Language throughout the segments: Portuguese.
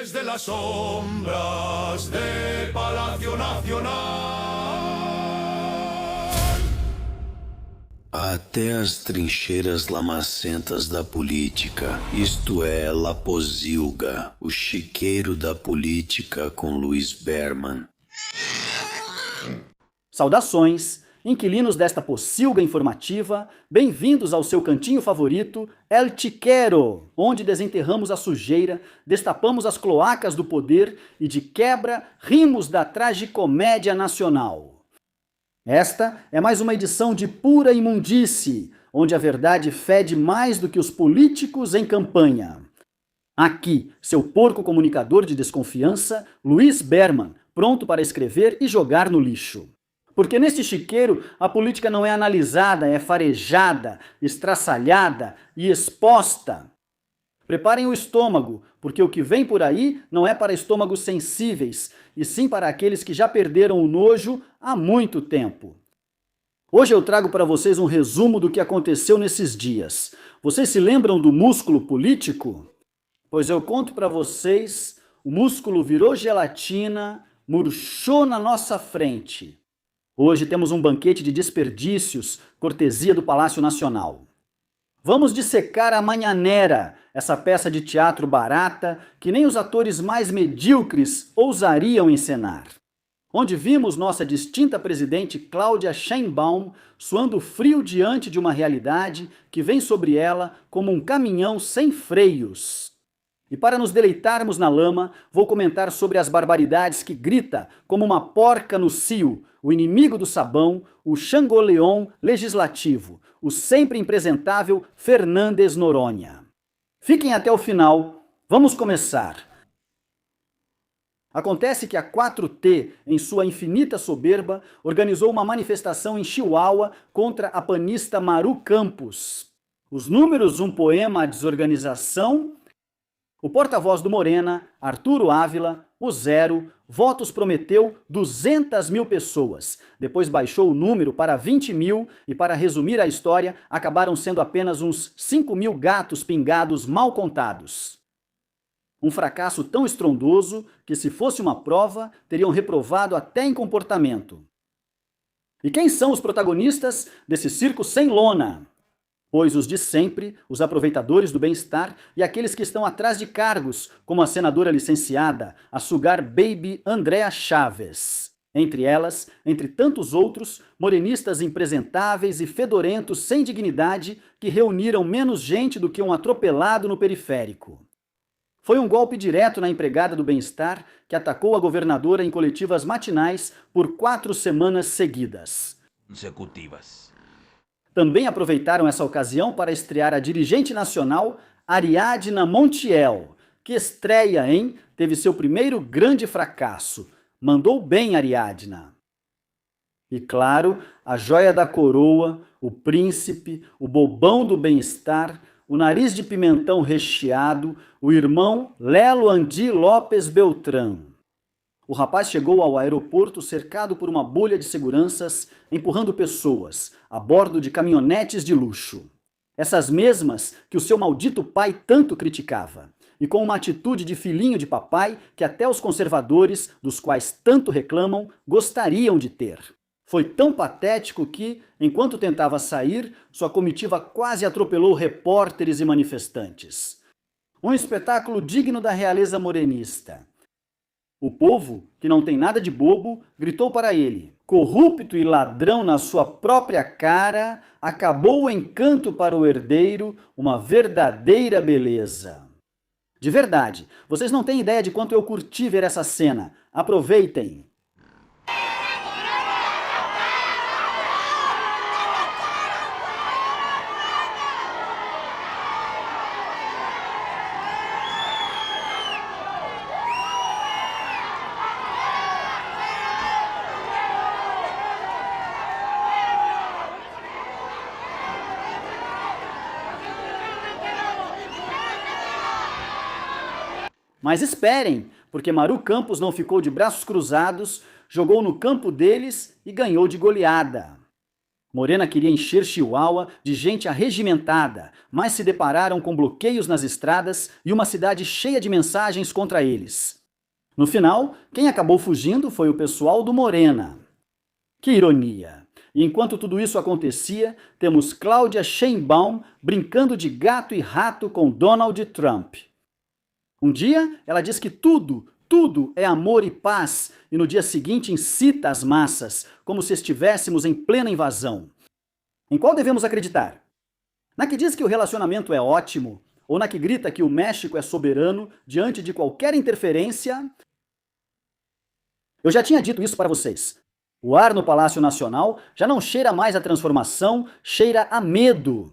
Desde las sombras de Palacio Nacional até as trincheiras lamacentas da política, isto é, La Pocilga, o chiqueiro da política com Luiz Berman. Saudações, inquilinos desta pocilga informativa, bem-vindos ao seu cantinho favorito, El Chiquero, onde desenterramos a sujeira, destapamos as cloacas do poder e de quebra rimos da tragicomédia nacional. Esta é mais uma edição de pura imundície, onde a verdade fede mais do que os políticos em campanha. Aqui, seu porco comunicador de desconfiança, Luiz Berman, pronto para escrever e jogar no lixo. Porque neste chiqueiro a política não é analisada, é farejada, estraçalhada e exposta. Preparem o estômago, porque o que vem por aí não é para estômagos sensíveis, e sim para aqueles que já perderam o nojo há muito tempo. Hoje eu trago para vocês um resumo do que aconteceu nesses dias. Vocês se lembram do músculo político? Pois eu conto para vocês, o músculo virou gelatina, murchou na nossa frente. Hoje temos um banquete de desperdícios, cortesia do Palácio Nacional. Vamos dissecar a Mañanera, essa peça de teatro barata que nem os atores mais medíocres ousariam encenar. Onde vimos nossa distinta presidente Cláudia Sheinbaum suando frio diante de uma realidade que vem sobre ela como um caminhão sem freios. E para nos deleitarmos na lama, vou comentar sobre as barbaridades que grita como uma porca no cio, o inimigo do sabão, o Xangoleon legislativo, o sempre impresentável Fernandes Noronha. Fiquem até o final, vamos começar. Acontece que a 4T, em sua infinita soberba, organizou uma manifestação em Chihuahua contra a panista Maru Campos. Os números, um poema à desorganização. O porta-voz do Morena, Arturo Ávila, o zero, votos prometeu 200 mil pessoas. Depois baixou o número para 20 mil e, para resumir a história, acabaram sendo apenas uns 5 mil gatos pingados mal contados. Um fracasso tão estrondoso que, se fosse uma prova, teriam reprovado até em comportamento. E quem são os protagonistas desse circo sem lona? Pois os de sempre, os aproveitadores do bem-estar e aqueles que estão atrás de cargos, como a senadora licenciada, a sugar baby Andréa Chaves. Entre elas, entre tantos outros, morenistas impresentáveis e fedorentos sem dignidade que reuniram menos gente do que um atropelado no periférico. Foi um golpe direto na empregada do bem-estar que atacou a governadora em coletivas matinais por 4 semanas seguidas. Consecutivas. Também aproveitaram essa ocasião para estrear a dirigente nacional Ariadna Montiel, que estreia, hein? Teve seu primeiro grande fracasso. Mandou bem, Ariadna. E claro, a joia da coroa, o príncipe, o bobão do bem-estar, o nariz de pimentão recheado, o irmão Lelo Andi Lopes Beltrán. O rapaz chegou ao aeroporto cercado por uma bolha de seguranças, empurrando pessoas, a bordo de caminhonetes de luxo. Essas mesmas que o seu maldito pai tanto criticava, e com uma atitude de filhinho de papai que até os conservadores, dos quais tanto reclamam, gostariam de ter. Foi tão patético que, enquanto tentava sair, sua comitiva quase atropelou repórteres e manifestantes. Um espetáculo digno da realeza morenista. O povo, que não tem nada de bobo, gritou para ele. Corrupto e ladrão na sua própria cara, acabou o encanto para o herdeiro, uma verdadeira beleza. De verdade, vocês não têm ideia de quanto eu curti ver essa cena. Aproveitem! Mas esperem, porque Maru Campos não ficou de braços cruzados, jogou no campo deles e ganhou de goleada. Morena queria encher Chihuahua de gente arregimentada, mas se depararam com bloqueios nas estradas e uma cidade cheia de mensagens contra eles. No final, quem acabou fugindo foi o pessoal do Morena. Que ironia! E enquanto tudo isso acontecia, temos Cláudia Sheinbaum brincando de gato e rato com Donald Trump. Um dia, ela diz que tudo é amor e paz, e no dia seguinte incita as massas, como se estivéssemos em plena invasão. Em qual devemos acreditar? Na que diz que o relacionamento é ótimo, ou na que grita que o México é soberano diante de qualquer interferência? Eu já tinha dito isso para vocês. O ar no Palácio Nacional já não cheira mais a transformação, cheira a medo.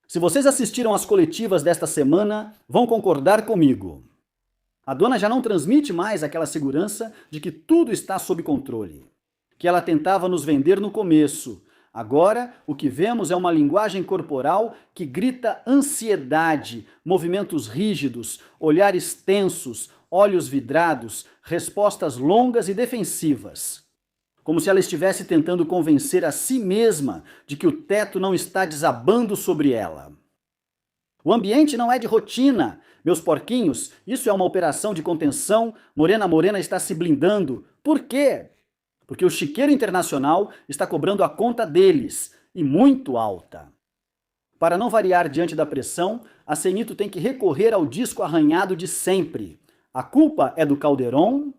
Se vocês assistiram às coletivas desta semana, vão concordar comigo. A dona já não transmite mais aquela segurança de que tudo está sob controle, que ela tentava nos vender no começo. Agora, o que vemos é uma linguagem corporal que grita ansiedade, movimentos rígidos, olhares tensos, olhos vidrados, respostas longas e defensivas. Como se ela estivesse tentando convencer a si mesma de que o teto não está desabando sobre ela. O ambiente não é de rotina. Meus porquinhos, isso é uma operação de contenção. Morena está se blindando. Por quê? Porque o chiqueiro internacional está cobrando a conta deles, e muito alta. Para não variar diante da pressão, a Cenito tem que recorrer ao disco arranhado de sempre. A culpa é do Calderón?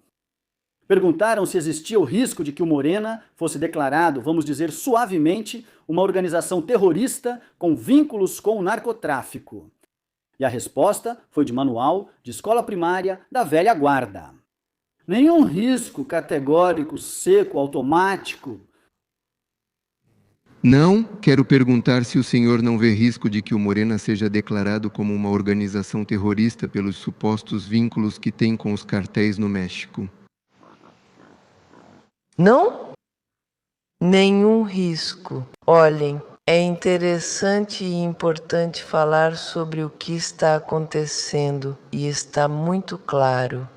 Perguntaram se existia o risco de que o Morena fosse declarado, vamos dizer suavemente, uma organização terrorista com vínculos com o narcotráfico. E a resposta foi de manual de escola primária da velha guarda. Nenhum risco categórico, seco, automático. Não, quero perguntar se o senhor não vê risco de que o Morena seja declarado como uma organização terrorista pelos supostos vínculos que tem com os cartéis no México. Não? Nenhum risco. Olhem, é interessante e importante falar sobre o que está acontecendo e está muito claro.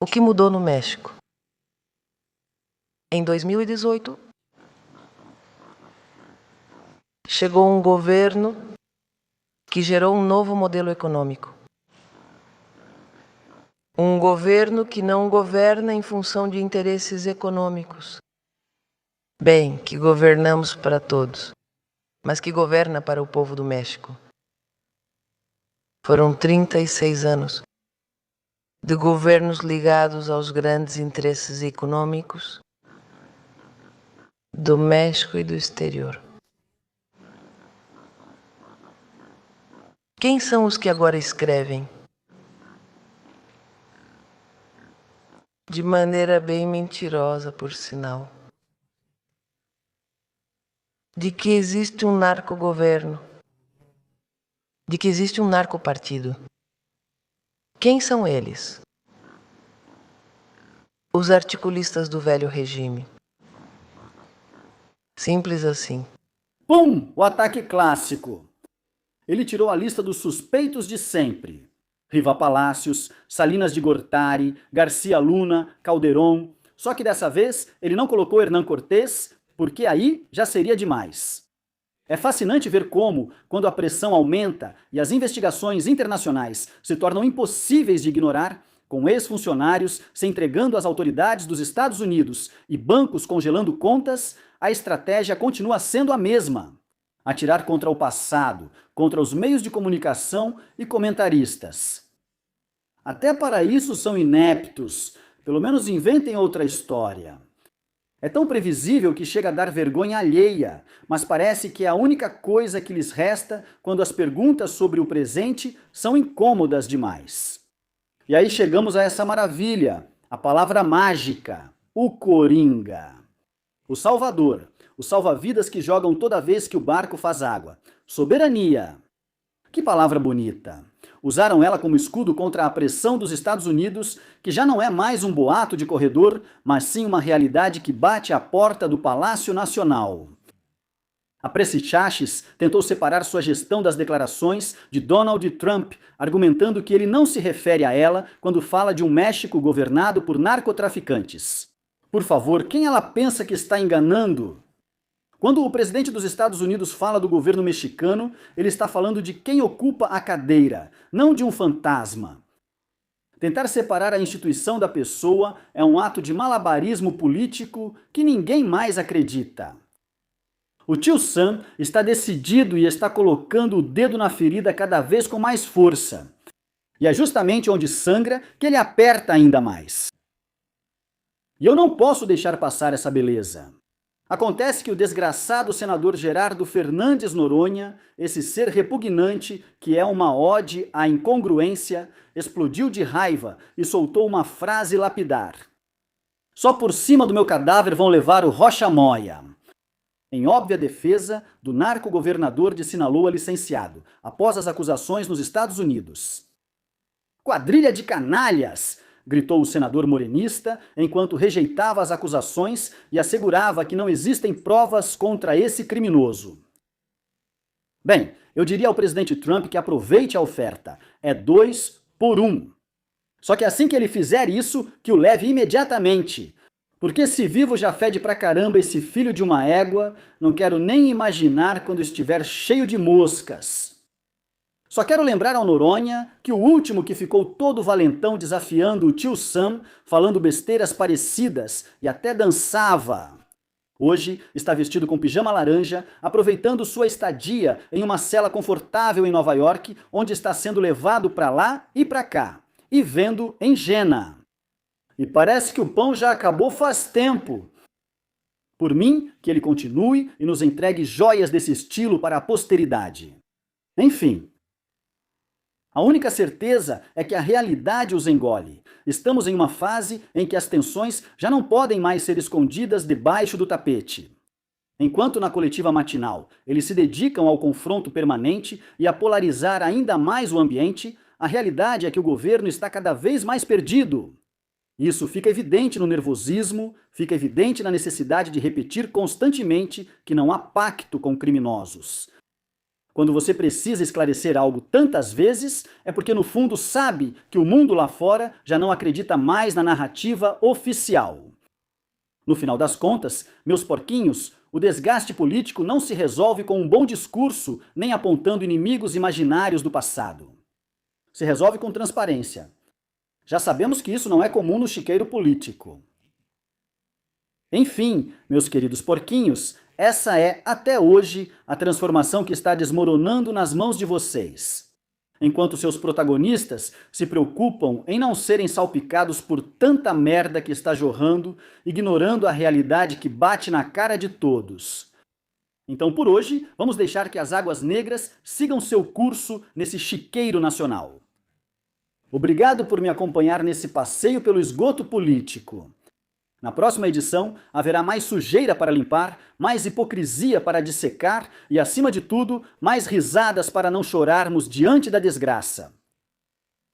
O que mudou no México? Em 2018, chegou um governo que gerou um novo modelo econômico. Um governo que não governa em função de interesses econômicos. Bem, que governamos para todos, mas que governa para o povo do México. Foram 36 anos de governos ligados aos grandes interesses econômicos do México e do exterior. Quem são os que agora escrevem? De maneira bem mentirosa, por sinal, de que existe um narcogoverno, de que existe um narcopartido. Quem são eles? Os articulistas do velho regime. Simples assim. Pum! O ataque clássico. Ele tirou a lista dos suspeitos de sempre. Riva Palacios, Salinas de Gortari, Garcia Luna, Calderón. Só que dessa vez ele não colocou Hernán Cortés, porque aí já seria demais. É fascinante ver como, quando a pressão aumenta e as investigações internacionais se tornam impossíveis de ignorar, com ex-funcionários se entregando às autoridades dos Estados Unidos e bancos congelando contas, a estratégia continua sendo a mesma: atirar contra o passado, contra os meios de comunicação e comentaristas. Até para isso são ineptos, pelo menos inventem outra história. É tão previsível que chega a dar vergonha alheia, mas parece que é a única coisa que lhes resta quando as perguntas sobre o presente são incômodas demais. E aí chegamos a essa maravilha, a palavra mágica, o Coringa. O Salvador, os salva-vidas que jogam toda vez que o barco faz água. Soberania. Que palavra bonita. Usaram ela como escudo contra a pressão dos Estados Unidos, que já não é mais um boato de corredor, mas sim uma realidade que bate à porta do Palácio Nacional. A Presse Chachis tentou separar sua gestão das declarações de Donald Trump, argumentando que ele não se refere a ela quando fala de um México governado por narcotraficantes. Por favor, quem ela pensa que está enganando? Quando o presidente dos Estados Unidos fala do governo mexicano, ele está falando de quem ocupa a cadeira, não de um fantasma. Tentar separar a instituição da pessoa é um ato de malabarismo político que ninguém mais acredita. O tio Sam está decidido e está colocando o dedo na ferida cada vez com mais força. E é justamente onde sangra que ele aperta ainda mais. E eu não posso deixar passar essa beleza. Acontece que o desgraçado senador Gerardo Fernandes Noronha, esse ser repugnante que é uma ode à incongruência, explodiu de raiva e soltou uma frase lapidar. Só por cima do meu cadáver vão levar o Rocha Moya. Em óbvia defesa do narco-governador de Sinaloa licenciado, após as acusações nos Estados Unidos. Quadrilha de canalhas! Gritou o senador morenista, enquanto rejeitava as acusações e assegurava que não existem provas contra esse criminoso. Bem, eu diria ao presidente Trump que aproveite a oferta. É 2 por 1. Só que assim que ele fizer isso, que o leve imediatamente. Porque se vivo já fede pra caramba esse filho de uma égua, não quero nem imaginar quando estiver cheio de moscas. Só quero lembrar ao Noronha que o último que ficou todo valentão desafiando o tio Sam, falando besteiras parecidas e até dançava. Hoje está vestido com pijama laranja, aproveitando sua estadia em uma cela confortável em Nova York, onde está sendo levado para lá e para cá, e vendo em Jena. E parece que o pão já acabou faz tempo. Por mim, que ele continue e nos entregue joias desse estilo para a posteridade. Enfim. A única certeza é que a realidade os engole. Estamos em uma fase em que as tensões já não podem mais ser escondidas debaixo do tapete. Enquanto na coletiva matinal eles se dedicam ao confronto permanente e a polarizar ainda mais o ambiente, a realidade é que o governo está cada vez mais perdido. Isso fica evidente no nervosismo, fica evidente na necessidade de repetir constantemente que não há pacto com criminosos. Quando você precisa esclarecer algo tantas vezes, é porque no fundo sabe que o mundo lá fora já não acredita mais na narrativa oficial. No final das contas, meus porquinhos, o desgaste político não se resolve com um bom discurso, nem apontando inimigos imaginários do passado. Se resolve com transparência. Já sabemos que isso não é comum no chiqueiro político. Enfim, meus queridos porquinhos, essa é, até hoje, a transformação que está desmoronando nas mãos de vocês. Enquanto seus protagonistas se preocupam em não serem salpicados por tanta merda que está jorrando, ignorando a realidade que bate na cara de todos. Então, por hoje, vamos deixar que as águas negras sigam seu curso nesse chiqueiro nacional. Obrigado por me acompanhar nesse passeio pelo esgoto político. Na próxima edição, haverá mais sujeira para limpar, mais hipocrisia para dissecar e, acima de tudo, mais risadas para não chorarmos diante da desgraça.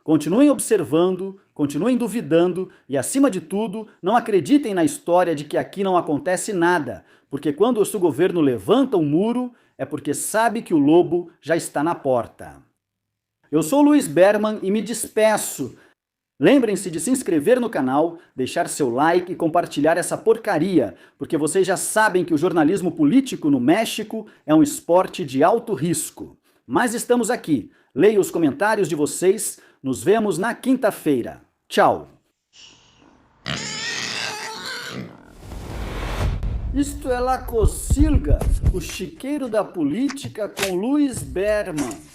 Continuem observando, continuem duvidando e, acima de tudo, não acreditem na história de que aqui não acontece nada, porque quando o governo levanta um muro, é porque sabe que o lobo já está na porta. Eu sou Luiz Berman e me despeço. Lembrem-se de se inscrever no canal, deixar seu like e compartilhar essa porcaria, porque vocês já sabem que o jornalismo político no México é um esporte de alto risco. Mas estamos aqui. Leio os comentários de vocês. Nos vemos na quinta-feira. Tchau! Isto é La Cocilga, o chiqueiro da política com Luiz Berman.